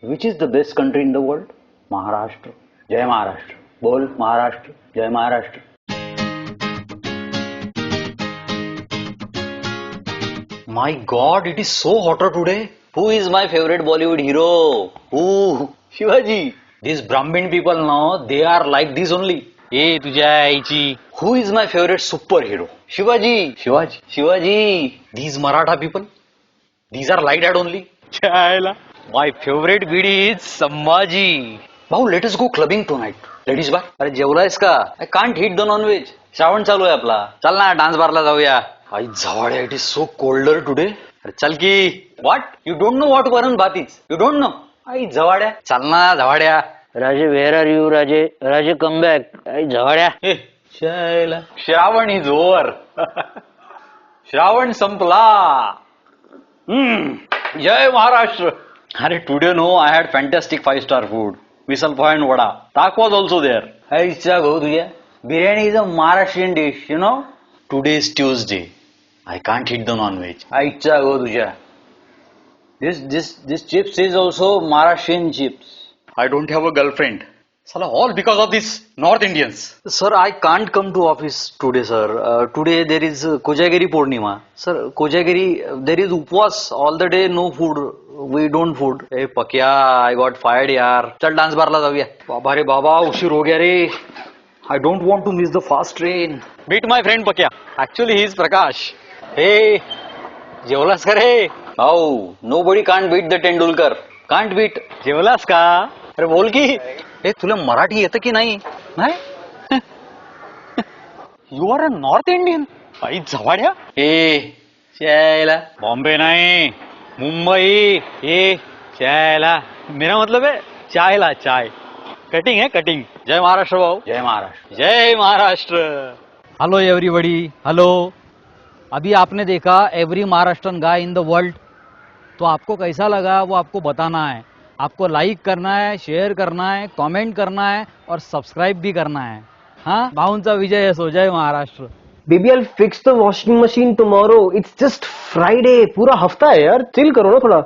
Which is the best country in the world? Maharashtra. Jai Maharashtra. Bol Maharashtra. Jai Maharashtra. My God, it is so hotter today. Who is my favorite Bollywood hero? Who? Shivaji. These Brahmin people now, they are like this only. ए तुझ्या आईची Who is my favorite superhero? Shivaji. Shivaji. Shivaji. These Maratha people, these are like that only. चायला my favourite bidi is Sambhaji. भाऊ, let us go clubbing tonight. Ladies bar. अरे जेवलायस का? I can't hit the non-veg. Shravan चालू आहे आपला. चल ना dance बारला जाऊया. आई झवाड्या, it is so colder today. अरे चल की. What? You don't know what Varan Bhat is? You don't know? आई झवाड्या. चल ना झवाड्या. राजे वेर R you Raje Raje come back झवाड्या. ए चायला श्रावण इज ओव्हर. श्रावण संपला. जय महाराष्ट्र. अरे today no, I had fantastic 5-star food. Misal pav and vada. Tak was also there. आईचा भाऊ तुझ्या. Biryani is a Maharashtrian dish, you know? Today is Tuesday. I can't eat the non-veg. आईचा भाऊ तुझ्या. This chips is also Maharashtrian chips. I don't have a girlfriend. Sala all because of these North Indians. Sir, I can't come to office today, sir. Today there is Kojagiri Purnima. Sir, Kojagiri, there is upwas all the day, no food. We don't food. Hey, Pakya, I got fired, yaar. चल dance बारला जाऊया. बाबा रे बाबा, उशीर हो गया रे. I don't want to miss the fast train. Meet my friend Pakya. Actually he is Prakash. Hey, जेवलास का रे? भाऊ, nobody can't beat the Tendulkar. Can't beat. जेवलास का? अरे बोल की. ए तुला मराठी येतं की नाही? नाही. You are a north Indian. आई झवाड्या. ए चायला. बॉम्बे नहीं मुंबई. ए चायला मेरा मतलब है चायला चाय. कटिंग है कटिंग. जय महाराष्ट्र भाऊ. जय महाराष्ट्र. जय महाराष्ट्र. Hello everybody. हेलो. अभी आपने देखा every Maharashtrian guy in the world. तो आपको कैसा लगा वो आपको बताना है. आपको लाइक करना है, शेयर करना है, कमेंट करना है और सब्सक्राइब भी करना है. हाँ, भाऊंचा विजय असो. जय Maharashtra. Baby I fix the washing machine tomorrow. It's just Friday. पूरा हफ्ता है यार. चिल करो ना थोड़ा.